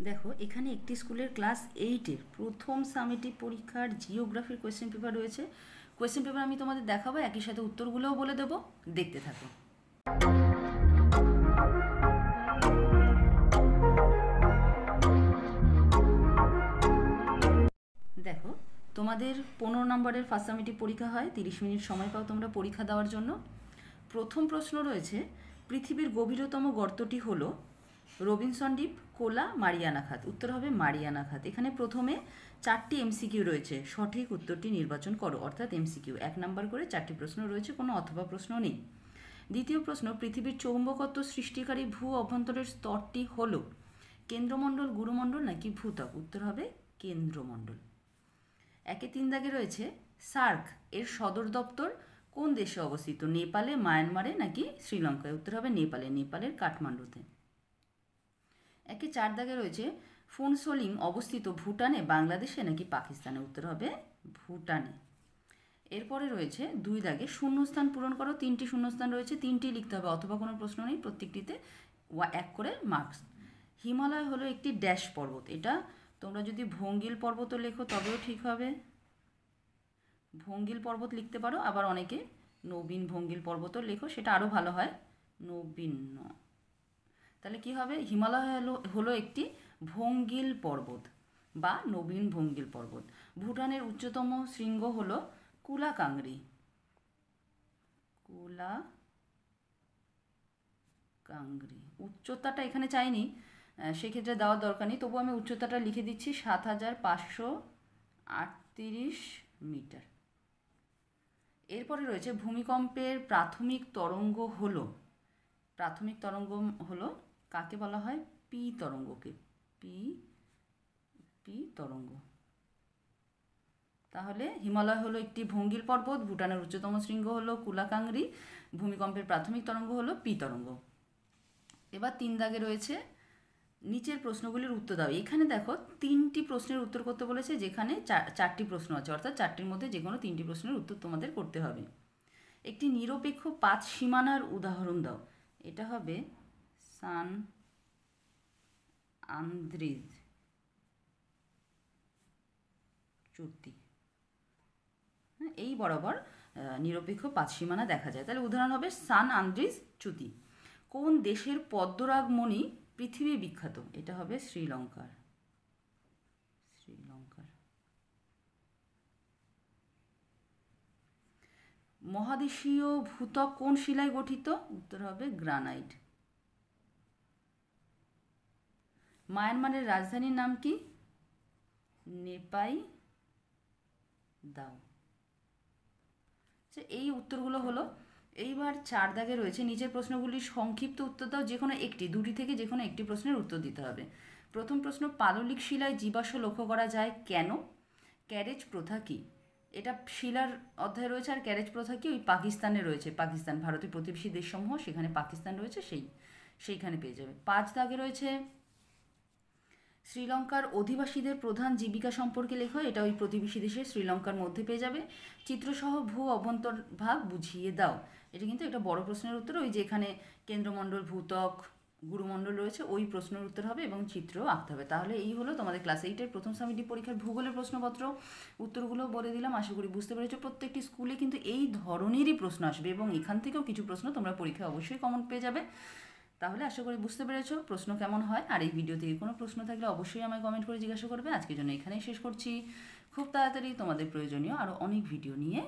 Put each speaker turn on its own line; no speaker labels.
দেখো এখানে একটি স্কুলের ক্লাস 8-এর প্রথম সামেটিভ পরীক্ষার জিওগ্রাফির কোয়েশ্চেন পেপার রয়েছে। কোয়েশ্চেন পেপার আমি তোমাদের দেখাবো, একই সাথে উত্তরগুলোও বলে দেবো, দেখতে থাকো। দেখো তোমাদের 15 নম্বরের ফার্স্ট সামেটিভ পরীক্ষা হয়, 30 মিনিট সময় পাও তোমরা পরীক্ষা দেওয়ার জন্য। প্রথম প্রশ্ন রয়েছে, পৃথিবীর গভীরতম গর্তটি হলো রবিনসন দ্বীপ, কোলা, মারিয়ানা খাত। উত্তর হবে মারিয়ানা খাত। এখানে প্রথমে 4টি এমসিকিউ রয়েছে, সঠিক উত্তরটি নির্বাচন করো, অর্থাৎ এমসিকিউ 1 নাম্বার করে 4টি প্রশ্ন রয়েছে, কোনো অথবা প্রশ্ন নেই। দ্বিতীয় প্রশ্ন, পৃথিবীর চৌম্বকত্ব সৃষ্টিকারী ভূ অভ্যন্তরের স্তরটি হলো কেন্দ্রমণ্ডল, গুরুমণ্ডল নাকি ভূত্বক। উত্তর হবে কেন্দ্রমণ্ডল। 1-3 দাগে রয়েছে, সার্ক এর সদর দপ্তর কোন দেশে অবস্থিত, নেপালে, মায়ানমারে নাকি শ্রীলঙ্কায়। উত্তর হবে নেপালে, নেপালের কাঠমান্ডুতে। 1-4 দাগে রয়েছে, ফুনসোলিং অবস্থিত ভুটানে, বাংলাদেশে নাকি পাকিস্তানে। উত্তর হবে ভুটানে। এরপরে রয়েছে 2 দাগে, শূন্যস্থান পূরণ করো। 3টি শূন্যস্থান রয়েছে, 3টি লিখতে হবে, অথবা কোনো প্রশ্ন নেই, প্রত্যেকটিতে 1 করে মার্কস। হিমালয় হলো একটি ড্যাশ পর্বত। এটা তোমরা যদি ভঙ্গিল পর্বতও লেখো তবেও ঠিক হবে, ভঙ্গিল পর্বত লিখতে পারো, আবার অনেকে নবীন ভঙ্গিল পর্বতও লেখো, সেটা আরও ভালো হয়, নবীন। তাহলে কি হবে, হিমালয় হলো একটি ভঙ্গিল পর্বত বা নবীন ভঙ্গিল পর্বত। ভুটানের উচ্চতম শৃঙ্গ হলো কুলাকাংরি, কুলাকাংরি। উচ্চতাটা এখানে চাইনি, সেক্ষেত্রে দেওয়ার দরকার নেই, তবু আমি উচ্চতাটা লিখে দিচ্ছি, 7538 মিটার। এরপরে রয়েছে, ভূমিকম্পের প্রাথমিক তরঙ্গ হলো, প্রাথমিক তরঙ্গ হলো কাকে বলা হয়, পি তরঙ্গকে, পি তরঙ্গ। তাহলে হিমালয় হলো একটি ভঙ্গিল পর্বত, ভুটানের উচ্চতম শৃঙ্গ হলো কুলাকাংরি, ভূমিকম্পের প্রাথমিক তরঙ্গ হলো পি তরঙ্গ। এবার 3 দাগে রয়েছে, নিচের প্রশ্নগুলির উত্তর দাও। এখানে দেখো 3টি প্রশ্নের উত্তর করতে বলেছে, যেখানে 4টি প্রশ্ন আছে, অর্থাৎ 4টির মধ্যে যে কোনো 3টি প্রশ্নের উত্তর তোমাদের করতে হবে। একটি নিরপেক্ষ পাত সীমানার উদাহরণ দাও। এটা হবে সান আন্দ্রেজ চুক্তি। এই বরাবর নিরপেক্ষ পাত সীমানা দেখা যায়, তাহলে উদাহরণ হবে সান আন্দ্রেজ চুক্তি। কোন দেশের পদ্মরাগমণি পৃথিবী বিখ্যাত। এটা হবে শ্রীলঙ্কার, শ্রীলঙ্কার। মহাদেশীয় ভূত্বক কোন শিলায় গঠিত। উত্তর হবে গ্রানাইট। মায়ানমারের রাজধানীর নাম কি, নেপাই দাও। এই উত্তরগুলো হলো। এইবার 4 দাগে রয়েছে, নিচের প্রশ্নগুলির সংক্ষিপ্ত উত্তর দাও, যে কোনো একটি, 2টি থেকে যে কোনো একটি প্রশ্নের উত্তর দিতে হবে। প্রথম প্রশ্ন, পাললিক শিলায় জীবাশ্ম লক্ষ্য করা যায় কেন। ক্যারেজ প্রথা কি। এটা শিলার অধ্যায় রয়েছে, আর ক্যারেজ প্রথা কি ওই পাকিস্তানে রয়েছে, পাকিস্তান, ভারতের প্রতিবেশী দেশসমূহ, সেখানে পাকিস্তান রয়েছে, সেইখানে পেয়ে যাবে। 5 দাগে রয়েছে, শ্রীলঙ্কার অধিবাসীদের প্রধান জীবিকা সম্পর্কে লেখো। এটা ওই প্রতিবেশী দেশে শ্রীলঙ্কার মধ্যে পেয়ে যাবে। চিত্রসহ ভূ অভ্যন্তরভাগ বুঝিয়ে দাও। এটা কিন্তু একটা বড় প্রশ্নের উত্তর, ওই যে এখানে কেন্দ্রমণ্ডল, ভূত্বক, গুরুমণ্ডল রয়েছে, ওই প্রশ্নের উত্তর হবে, এবং চিত্রও আঁকতে হবে। তাহলে এই হলো তোমাদের ক্লাস 8-এর প্রথম সামেটিভ পরীক্ষার ভূগোলের প্রশ্নপত্র। উত্তরগুলো বলে দিলাম, আশা করি বুঝতে পেরেছো। প্রত্যেকটি স্কুলে কিন্তু এই ধরনেরই প্রশ্ন আসবে, এবং এখান থেকেও কিছু প্রশ্ন তোমরা পরীক্ষায় অবশ্যই কমন পেয়ে যাবে। তাহলে আশা করি বুঝতে পেরেছো প্রশ্ন কেমন হয়। আর এই ভিডিও থেকে কোনো প্রশ্ন থাকলে অবশ্যই আমায় কমেন্ট করে জিজ্ঞাসা করবে। আজকের জন্য এখানেই শেষ করছি। খুব তাড়াতাড়ি তোমাদের প্রয়োজনীয় আরও অনেক ভিডিও নিয়ে